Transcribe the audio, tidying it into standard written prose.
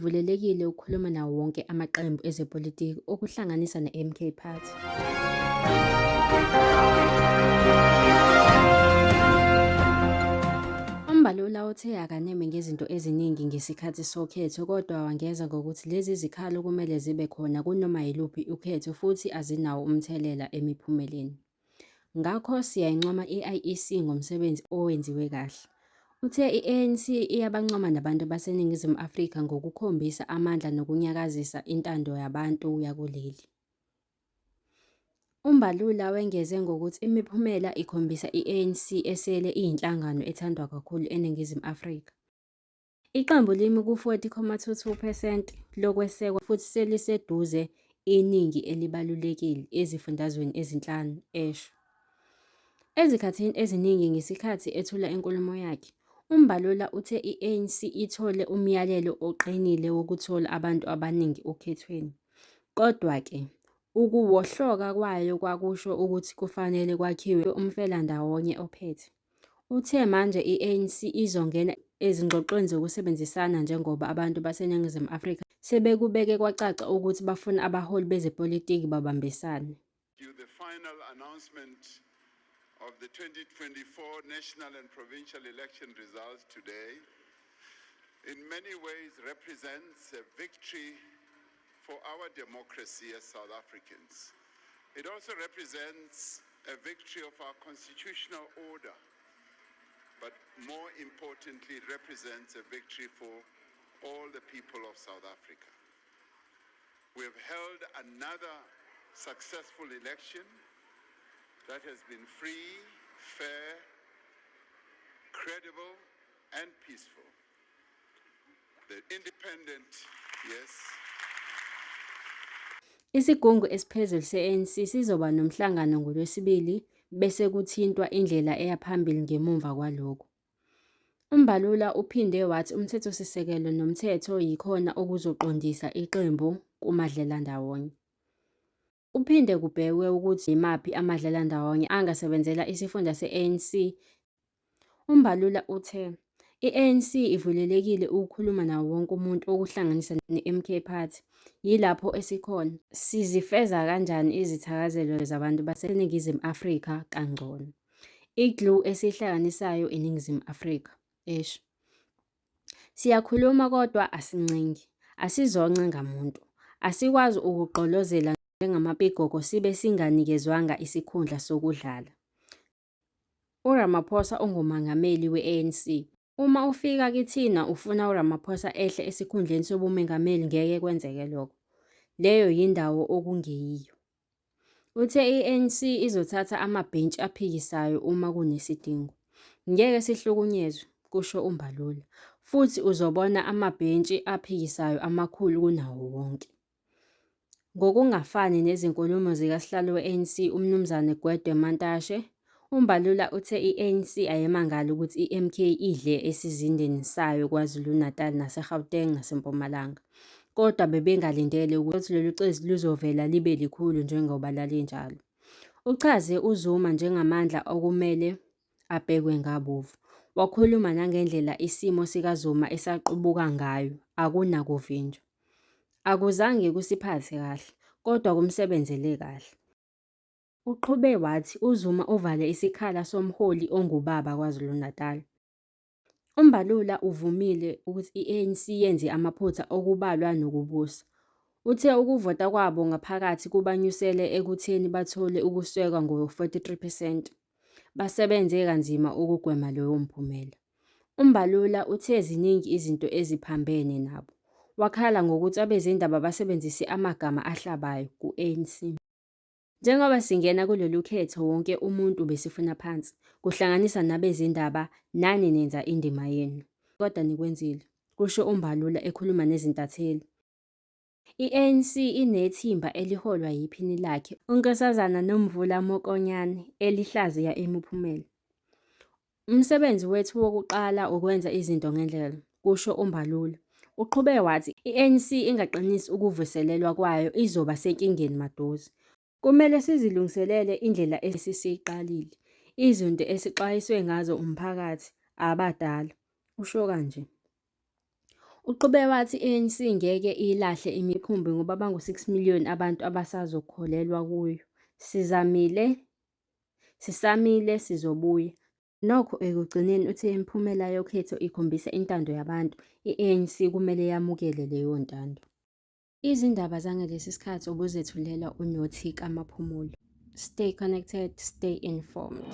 ivulelekile ukukhuluma nawo wonke amaqembu ezepolitiki okuhlanganisa ne-MK Party. UMbalula uthe akaneme ngezinto eziningi ngesikhathi sokhetho kodwa wangeza ngokuthi lezi zikhalo kumele zibe khona kunoma yiluphi ukhetho futhi azinawo umthelela emiphumeleni. Ngakho siyayincoma i-IEC ngomsebenzi owenziwe kahle. Uthe i-ANC iyabancoma nabantu baseNingizimu Afrika ngokukhombisa amandla nokunyakazisa intando yabantu yakuleli. UMbalula wengeze ngokuthi imiphumela ikhombisa i-ANC esele iyinhlangano ethandwa kakhulu eNingizimu Afrika. Iqembu limi ku-40.22% lokwesekwa futhi seliseduze iningi elibalulekile ezifundazweni ezinhlanu, esho. Ezikhathini eziningi ngesikhathi ethula inkulumo yakhe, uMbalula uthe i-ANC ithole umyalelo oqinile wokuthola abantu abaningi okhethweni. Kodwa-ke, ukuwohloka kwayo kwakusho ukuthi kufanele kwakhiwe umfelandawonye ophethe. Uthe manje i-ANC izongena ezingxoxweni zokusebenzisana njengoba abantu baseNingizimu Afrika sebekubeke kwacaca ukuthi bafuna abaholi bezepolitiki babambisane. The final announcement of the 2024 national and provincial election results today in many ways represents a victory for our democracy as South Africans. It also represents a victory of our constitutional order, but more importantly, it represents a victory for all the people of South Africa. We have held another successful election that has been free, fair, credible, and peaceful. The independent, yes. Isigungu esiphezulu se-ANC sizoba nomhlangano ngoLwesibili bese kuthintwa indlela eya phambili ngemuva kwalokho. UMbalula uphinde wathi umthethosisekelo nomthetho yikhona okuzoqondisa iqembu kumadlelandawonye. Uphinde kubhekwe ukuthi yimaphi amadlelandawonye angasebenzela isifunda se-ANC. UMbalula uthe i-ANC ivulelekile ukukhuluma nawo wonke umuntu okuhlanganisa ne-MK Party. Yilapho esikhona sizifeza kanjani izithakazelo zabantu baseNingizimu Afrika kangcono. I-glue esihlakanisayo iNingizimu Afrika, esho. Siyakhuluma kodwa asincengi, asizonce ngamuntu. Asikwazi ukugqolozela njengamapigoko sibe singanikezwanga isikhundla sokudlala. uRamaphosa ungumongameli we-ANC. Uma ufika kithina ufuna uRamaphosa ehle esikhundleni sobumongameli ngeke kwenzeke lokho. Leyo yindawo okungeyiyo. Uthe i-ANC izothatha amabhentshi aphikisayo uma kunesidingo. Ngeke sihlukunyezwe, kusho uMbalula. Futhi uzobona amabhentshi aphikisayo amakhulu kunawo wonke. Ngokungafani nezinkulumo zikasihlalo we-ANC uMnumzane Gwede Mantashe, uMbalula uthe i-ANC ayemangala ukuthi i-MK idle esizindeni sayo KwaZulu-Natal naseGauteng naseMpumalanga. Kodwa bebengalindele ukuthi lolu cezi luzovela libe likhulu njengoba lalinjalo. Uchaze uZuma njengamandla okumele abhekwe ngabovu. Wakhuluma nangendlela isimo sikaZuma esaqubuka ngayo, akunakuvinjwa. Akuzange kusiphathe kahle, kodwa kumsebenzele kahle. Uqhube wathi uZuma uvale isikhala somholi ongubaba KwaZulu-Natal. UMbalula uvumile ukuthi i-ANC yenze amaphutha okubalwa nokubusa. Uthe ukuvota kwabo ngaphakathi kubanyusele ekutheni bathole ukusekwa ngo-43%. Basebenze kanzima ukugwema leyo mphumela. UMbalula uthe ziningi izinto eziphambene nabo. Wakhala ngokuthi abezindaba basebenzise amagama ahlabayo ku-ANC. Njengoba singena kulolu khetho wonke umuntu besifuna phansi, kuhlanganisa nabezindaba, nani nenza indima yenu. Kodwa nikwenzile, kusho uMbalula ekhuluma nezintatheli. I-ANC inethimba eliholwa yiphini lakhe, uNkosazana Nomvula Mokonyane, elihlaziya imiphumela. Umsebenzi wethu wokuqala ukwenza izinto ngendlela, kusho uMbalula. Uqhube wathi i-ANC ingaqinisi ukuvuselelwa kwayo izoba senkingeni maduze. Kumele sizilungiselele indlela esisiyiqalile, izinto esixwayiswe ngazo umphakathi, abadala, usho kanje. Uqhube wathi i-ANC ngeke iyilahle imikhumbi ngoba bangu-6 million abantu abasazokholelwa kuyo. Sisamile sizobuya. Nokho ekugcineni uthe imiphumela yokhetho ikhombisa intando yabantu, i-ANC kumele yamukele leyo ntando. Izindaba zangalesi sikhathi obuzethulela uNyothika Maphumulo. Stay connected, stay informed.